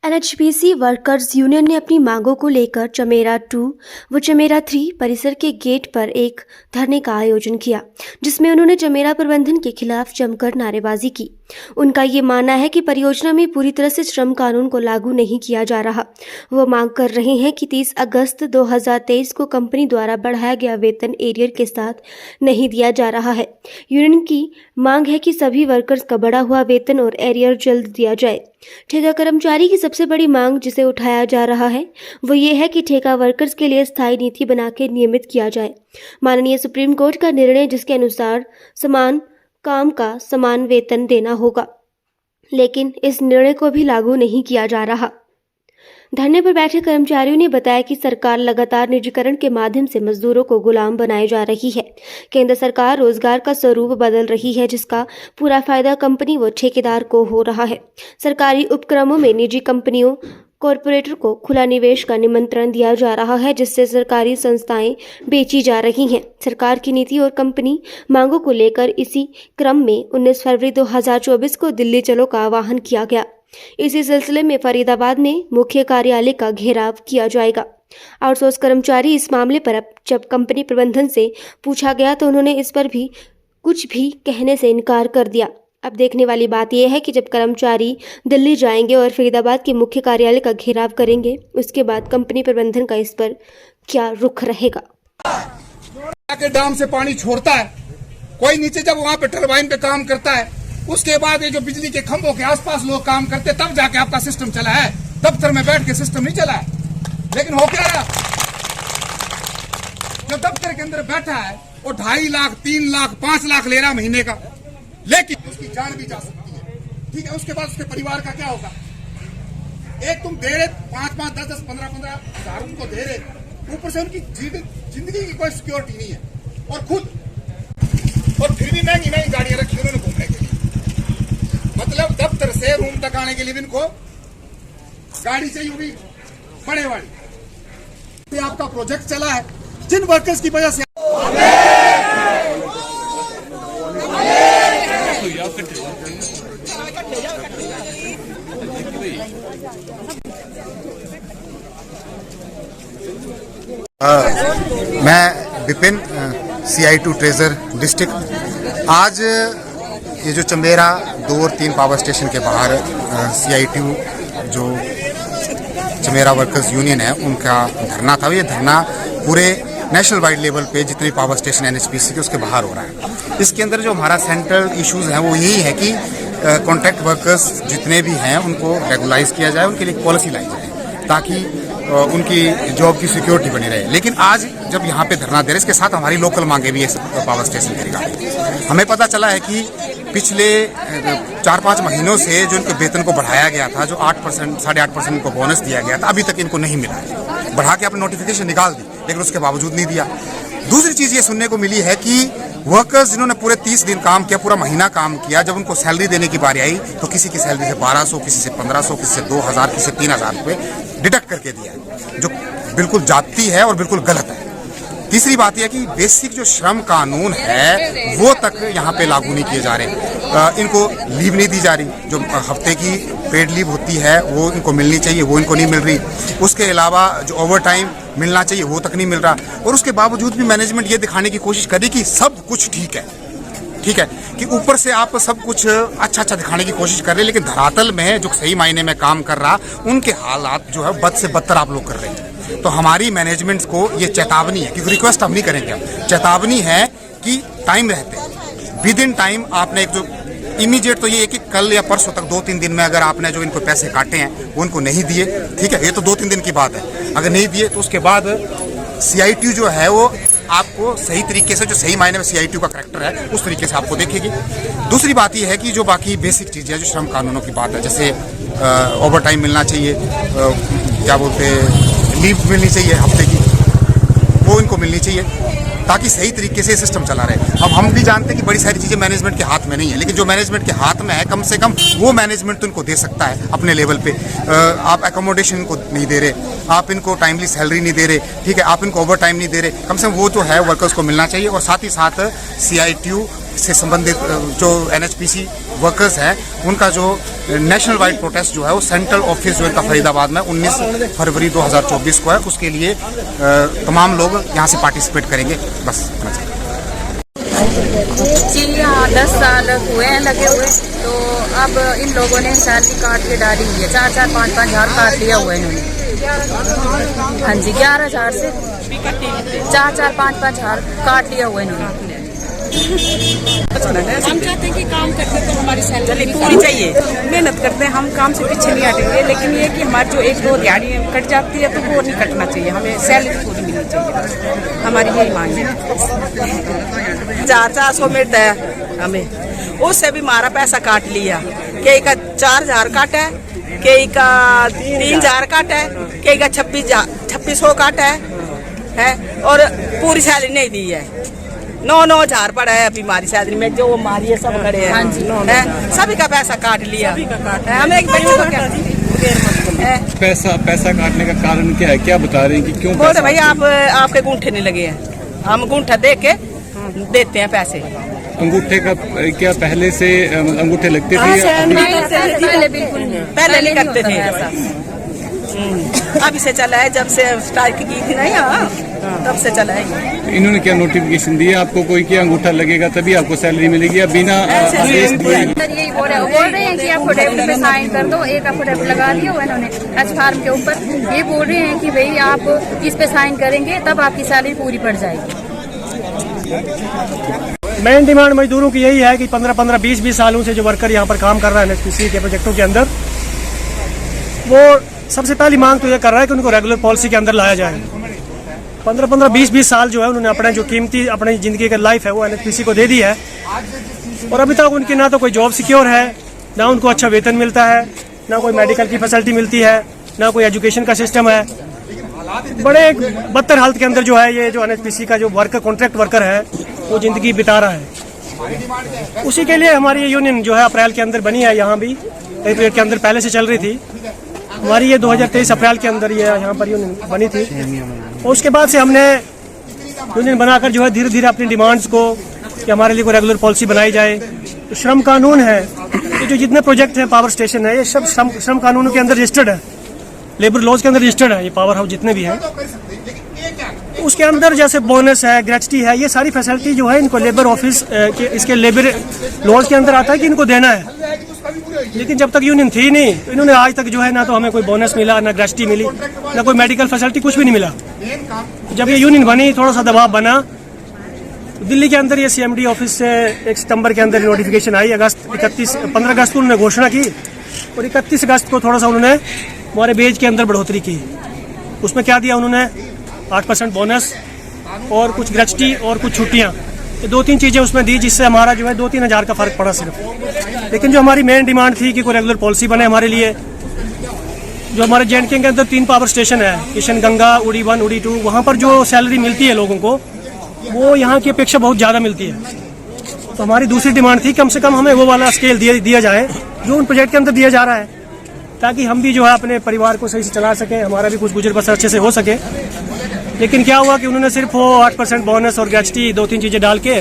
NHPC workers union ने अपनी मांगों को लेकर चमेरा 2 व चमेरा 3 परिसर के गेट पर एक धरने का आयोजन किया, जिसमें उन्होंने चमेरा प्रबंधन के खिलाफ जमकर नारेबाजी की। उनका ये मानना है कि परियोजना में पूरी तरह से श्रम कानून को लागू नहीं किया जा रहा। वो मांग कर रहे हैं कि 30 अगस्त 2023 को कंपनी द्वारा बढ़ाया गया वेतन एरियर के साथ नहीं दिया जा रहा है। यूनियन की मांग है कि सभी वर्कर्स का बढ़ा हुआ वेतन और एरियर जल्द दिया जाए। ठेका कर्मचारी की सबसे बड़ी मांग जिसे उठाया जा रहा है वो ये है कि ठेका वर्कर्स के लिए स्थायी नीति बनाकर नियमित किया जाए। माननीय सुप्रीम कोर्ट का निर्णय जिसके अनुसार समान काम का समान वेतन देना होगा, लेकिन इस निर्णय को भी लागू नहीं किया जा रहा। धरने पर बैठे कर्मचारियों ने बताया कि सरकार लगातार निजीकरण के माध्यम से मजदूरों को गुलाम बनाए जा रही है। केंद्र सरकार रोजगार का स्वरूप बदल रही है, जिसका पूरा फायदा कंपनी व ठेकेदार को हो रहा है। सरकारी उपक्रमों में निजी कंपनियों कॉरपोरेटर को खुला निवेश का निमंत्रण दिया जा रहा है, जिससे सरकारी संस्थाएं बेची जा रही हैं। सरकार की नीति और कंपनी मांगों को लेकर इसी क्रम में 19 फरवरी 2024 को दिल्ली चलो का आह्वान किया गया। इसी सिलसिले में फरीदाबाद में मुख्य कार्यालय का घेराव किया जाएगा। आउटसोर्स कर्मचारी इस मामले पर जब कंपनी प्रबंधन से पूछा गया तो उन्होंने इस पर भी कुछ भी कहने से इनकार कर दिया। अब देखने वाली बात यह है कि जब कर्मचारी दिल्ली जाएंगे और फरीदाबाद के मुख्य कार्यालय का घेराव करेंगे, उसके बाद कंपनी प्रबंधन का इस पर क्या रुख रहेगा। के डैम से पानी छोड़ता है, कोई नीचे जब वहाँ पे टरबाइन पे काम करता है, उसके बाद ये जो बिजली के खंभों के आसपास लोग काम करते, तब जाके आपका सिस्टम चला है। दफ्तर में बैठ के सिस्टम नहीं चला है। लेकिन हो क्या रहा, जो दफ्तर के अंदर बैठा है वो 2.5 लाख 3 लाख 5 लाख ले रहा महीने का, लेकिन उसकी जान भी जा सकती है। ठीक है, उसके बाद उसके परिवार का क्या होगा। एक तुम दे रहे 5-5 10-10 15-15 हजार उनको दे रहे, ऊपर से उनकी जिंदगी की कोई सिक्योरिटी नहीं है, और फिर भी महंगी महंगी गाड़ियां रखी उन्होंने घूमने के लिए। मतलब दफ्तर से रूम तक आने के लिए इनको गाड़ी चाहिए, होगी बड़े वाली। आपका प्रोजेक्ट चला है जिन वर्कर्स की वजह से मैं विपिन CI2 ट्रेजर डिस्ट्रिक्ट। आज ये जो चमेरा 2 और 3 पावर स्टेशन के बाहर CI2 जो चमेरा वर्कर्स यूनियन है उनका धरना था। ये धरना पूरे नेशनल वाइड लेवल पे जितने पावर स्टेशन NHPC के उसके बाहर हो रहा है। इसके अंदर जो हमारा सेंट्रल इश्यूज हैं वो यही है कि कॉन्ट्रैक्ट वर्कर्स जितने भी हैं उनको रेगुलाइज किया जाए, उनके लिए पॉलिसी लाई जाए ताकि उनकी जॉब की सिक्योरिटी बनी रहे। लेकिन आज जब यहाँ पे धरना दे रहे, इसके साथ हमारी लोकल मांगे भी है पावर स्टेशन के रिगार्डिंग। हमें पता चला है कि पिछले 4-5 महीनों से जो इनके वेतन को बढ़ाया गया था, जो 8% 8.5% को बोनस दिया गया था, अभी तक इनको नहीं मिला है। बढ़ा के आपने नोटिफिकेशन निकाल दी, लेकिन उसके बावजूद नहीं दिया। दूसरी चीज़ ये सुनने को मिली है कि वर्कर्स जिन्होंने पूरे 30 दिन काम किया, पूरा महीना काम किया, जब उनको सैलरी देने की बारी आई तो किसी की सैलरी से 1200, किसी से 1500, किसी से 2000, किसी से 3000 रुपये डिडक्ट करके दिया है, जो बिल्कुल जाती है और बिल्कुल गलत है। तीसरी बात यह कि बेसिक जो श्रम कानून है वो तक यहाँ पे लागू नहीं किए जा रहे। इनको लीव नहीं दी जा रही, जो हफ्ते की पेड लीव होती है वो इनको मिलनी चाहिए, वो इनको नहीं मिल रही। उसके अलावा जो ओवर टाइम मिलना चाहिए वो तक नहीं मिल रहा। और उसके बावजूद भी मैनेजमेंट ये दिखाने की कोशिश करी कि सब कुछ ठीक है, कि ऊपर से आप सब कुछ अच्छा दिखाने की कोशिश कर रहे हैं, लेकिन धरातल में जो सही मायने में काम कर रहा उनके हालात जो है बद से बदतर आप लोग कर रहे हैं। तो हमारी मैनेजमेंट को ये चेतावनी है, क्योंकि रिक्वेस्ट हम नहीं करेंगे, हम चेतावनी है कि टाइम रहते विद इन टाइम आपने एक जो इमीडिएट तो ये है कि कल या परसों तक 2-3 दिन में अगर आपने जो इनको पैसे काटे हैं वो इनको नहीं दिए, ठीक है, ये तो 2-3 दिन की बात है। अगर नहीं दिए तो उसके बाद CI2 जो है वो आपको सही तरीके से, जो सही मायने में CI2 का करैक्टर है उस तरीके से आपको देखेगी। दूसरी बात ये है कि जो बाकी बेसिक चीज़ें जो श्रम कानूनों की बात है, जैसे ओवर टाइम मिलना चाहिए, क्या बोलते लीव मिलनी चाहिए हफ्ते की, वो इनको मिलनी चाहिए ताकि सही तरीके से सिस्टम चला रहे। अब हम भी जानते हैं कि बड़ी सारी चीज़ें मैनेजमेंट के हाथ में नहीं है, लेकिन जो मैनेजमेंट के हाथ में है कम से कम वो मैनेजमेंट तो इनको दे सकता है अपने लेवल पे। आप एकोमोडेशन इनको नहीं दे रहे, आप इनको टाइमली सैलरी नहीं दे रहे, ठीक है, आप इनको ओवर टाइम नहीं दे रहे, कम से कम वो तो है वर्कर्स को मिलना चाहिए। और साथ ही साथ CI2 से संबंधित जो NHPC वर्कर्स हैं उनका जो नेशनल वाइड प्रोटेस्ट जो है वो सेंट्रल ऑफिस जो इनका फरीदाबाद में 19 फरवरी 2024 को है, उसके लिए तमाम लोग यहाँ से पार्टिसिपेट करेंगे। बस जी हाँ, 10 साल हुए हैं लगे हुए, तो अब इन लोगों ने सैलरी काट के डाली हुई है। 4-4, 5-5 हज़ार काट लिया हुआ है इन्होंने। हाँ जी, 11,000 से 4-4, 5-5 हज़ार काट लिया हुआ है इन्होंने। हम चाहते हैं कि काम करते तो हमारी सैलरी पूरी चाहिए, मेहनत करते हैं, हम काम से पीछे नहीं हटेंगे, लेकिन ये कि हमारी जो 1-2 दिहाड़ी कट जाती है तो वो नहीं कटना चाहिए, हमें सैलरी पूरी मिलनी चाहिए, हमारी यही मांग है। 400 मिलता है हमें, उससे भी हमारा पैसा काट लिया, कई का 4,000 काटा है, कई का 3,000 काटा है, कई का 2600 काटा है और पूरी सैलरी नहीं दी है। 9,000 पड़ा है अभी हमारी सैलरी में, जो हमारी है सब खड़े हैं, सभी का पैसा काट लिया। हमें एक बच्चों को क्या पैसा काटने का कारण क्या है, क्या बता रहे हैं कि क्यों? बोलते भाई आपके अंगूठे नहीं लगे हैं, हम अंगूठा दे के देते हैं पैसे। अंगूठे का क्या पहले से अंगूठे लगते थे? पहले नहीं करते थे, अभी से चला है, जब से स्ट्राइक की थी ना यहाँ, तब से चला है। इन्होंने क्या नोटिफिकेशन दिया आपको कोई कि अंगूठा लगेगा तभी आपको सैलरी मिलेगी या बिना आदेश दिए? यही बोल रहे हैं कि अफोर्डेबल पे साइन कर दो, एक अफोर्डेबल लगा दिया हुआ इन्होंने एच फार्म के ऊपर। ये बोल रहे हैं कि भाई आप इस पे साइन करेंगे तब आपकी सैलरी पूरी पड़ जाएगी। मेन डिमांड मजदूरों की यही है कि 15-15, 20-20 सालों से जो वर्कर यहाँ पर काम कर रहा है NHPC के प्रोजेक्टों के अंदर, वो सबसे पहली मांग तो ये कर रहा है कि उनको रेगुलर पॉलिसी के अंदर लाया जाए। 15-15, 20-20 साल जो है उन्होंने अपने जो कीमती अपनी ज़िंदगी का लाइफ है वो NHPC को दे दी है, और अभी तक उनकी ना तो कोई जॉब सिक्योर है, ना उनको अच्छा वेतन मिलता है, ना कोई मेडिकल की फैसिलिटी मिलती है, ना कोई एजुकेशन का सिस्टम है। बड़े बदतर हालत के अंदर जो है ये जो NHPC का जो वर्कर, कॉन्ट्रैक्ट वर्कर है, वो ज़िंदगी बिता रहा है। उसी के लिए हमारी ये यूनियन जो है अप्रैल के अंदर बनी है, यहाँ भी कई पीरियड के अंदर पहले से चल रही थी हमारी, ये 2023 अप्रैल के अंदर ये यहाँ पर यूनियन बनी थी। और उसके बाद से हमने यूनियन बनाकर जो है धीरे धीरे अपनी डिमांड्स को कि हमारे लिए कोई रेगुलर पॉलिसी बनाई जाए। तो श्रम कानून है, ये जो जितने प्रोजेक्ट हैं, पावर स्टेशन है, ये सब श्रम कानूनों के अंदर रजिस्टर्ड है, लेबर लॉज के अंदर रजिस्टर्ड है, ये पावर हाउस जितने भी हैं। उसके अंदर जैसे बोनस है, ग्रेचुटी है, ये सारी फैसिलिटी जो है इनको लेबर ऑफिस के इसके लेबर लॉज के अंदर आता है कि इनको देना है। लेकिन जब तक यूनियन थी नहीं, तो इन्होंने आज तक जो है ना तो हमें कोई बोनस मिला, ना ग्रेचुटी मिली, ना कोई मेडिकल फैसिलिटी, कुछ भी नहीं मिला। जब ये यूनियन बनी, थोड़ा सा दबाव बना, तो दिल्ली के अंदर ये CMD ऑफिस से 1 सितंबर के अंदर नोटिफिकेशन आई। 15 अगस्त को उन्होंने घोषणा की और 31 अगस्त को थोड़ा सा उन्होंने हमारे वेज के अंदर बढ़ोतरी की। उसमें क्या दिया उन्होंने, 8% बोनस और कुछ ग्रेचुटी और कुछ छुट्टियाँ, ये 2-3 चीज़ें उसमें दी, जिससे हमारा जो है 2-3 हज़ार का फ़र्क पड़ा सिर्फ। लेकिन जो हमारी मेन डिमांड थी कि कोई रेगुलर पॉलिसी बने हमारे लिए। जो हमारे JNK के अंदर 3 पावर स्टेशन है, किशन गंगा, उड़ी 1, उड़ी 2, वहाँ पर जो सैलरी मिलती है लोगों को, वो यहाँ की अपेक्षा बहुत ज़्यादा मिलती है। तो हमारी दूसरी डिमांड थी कम से कम हमें वो वाला स्केल दिया जाए जो उन प्रोजेक्ट के अंदर दिया जा रहा है, ताकि हम भी जो है अपने परिवार को सही से चला सकें, हमारा भी कुछ गुजर बसर अच्छे से हो सके। लेकिन क्या हुआ कि उन्होंने सिर्फ वो 8% बोनस और ग्रेचुटी 2-3 चीज़ें डाल के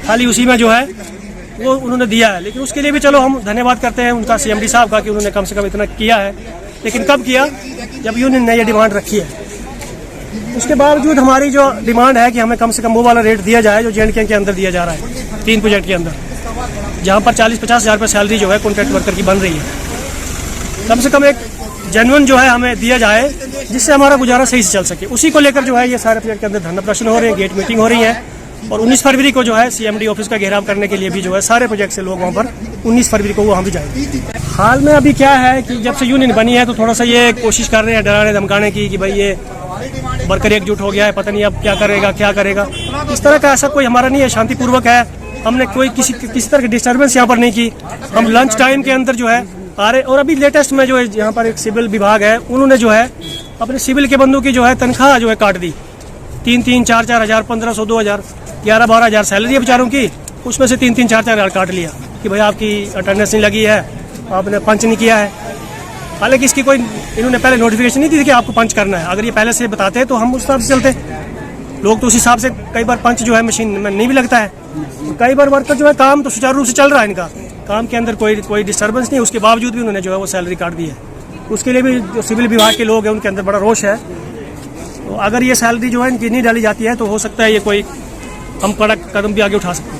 खाली उसी में जो है वो उन्होंने दिया है। लेकिन उसके लिए भी चलो हम धन्यवाद करते हैं उनका, CMD साहब का, कि उन्होंने कम से कम इतना किया है। लेकिन कब किया, जब यूनियन ने ये डिमांड रखी है। उसके बावजूद हमारी जो डिमांड है कि हमें कम से कम वो वाला रेट दिया जाए जो JNK के अंदर दिया जा रहा है 3 प्रोजेक्ट के अंदर, जहाँ पर 40-50 हज़ार रुपये सैलरी जो है कॉन्ट्रैक्ट वर्कर की बन रही है। कम से कम एक जेन्युइन जो है हमें दिया जाए, जिससे हमारा गुजारा सही से चल सके। उसी को लेकर जो है ये सारे प्रोजेक्ट के अंदर धरना प्रदर्शन हो रहे हैं, गेट मीटिंग हो रही है। और 19 फरवरी को जो है CMD ऑफिस का घेराव करने के लिए भी जो है सारे प्रोजेक्ट से लोग वहाँ पर 19 फरवरी को वहाँ भी जाएंगे। हाल में अभी क्या है कि जब से यूनियन बनी है तो थोड़ा सा ये कोशिश कर रहे हैं डराने धमकाने की कि भाई ये वर्कर एकजुट हो गया है, पता नहीं अब क्या करेगा। इस तरह का ऐसा कोई हमारा नहीं है, शांतिपूर्वक है। हमने कोई किसी तरह की डिस्टर्बेंस यहाँ पर नहीं की। हम लंच टाइम के अंदर जो है आ रहे, और अभी लेटेस्ट में जो है यहाँ पर एक सिविल विभाग है, उन्होंने जो है अपने सिविल के बंदों की जो है तनख्वाह जो है काट दी। 3-3, 4-4 हज़ार, 1500, 2000, 11-12 हज़ार सैलरी है बेचारों की, उसमें से 3-3, 4-4 हज़ार काट लिया कि भाई आपकी अटेंडेंस नहीं लगी है, आपने पंच नहीं किया है। हालांकि इसकी कोई इन्होंने पहले नोटिफिकेशन नहीं दी थी कि आपको पंच करना है। अगर ये पहले से बताते तो हम उस हिसाब से चलते। लोग तो उस हिसाब से, कई बार पंच जो है मशीन में नहीं भी लगता है। कई बार वर्कर जो है काम तो सुचारू रूप से चल रहा है, इनका काम के अंदर कोई डिस्टर्बेंस नहीं, उसके बावजूद भी उन्होंने जो है वो सैलरी काट दी है। उसके लिए भी जो सिविल विभाग के लोग हैं उनके अंदर बड़ा रोष है। तो अगर ये सैलरी जो है इनकी नहीं डाली जाती है तो हो सकता है ये कोई हम कड़क कदम भी आगे उठा सकते हैं।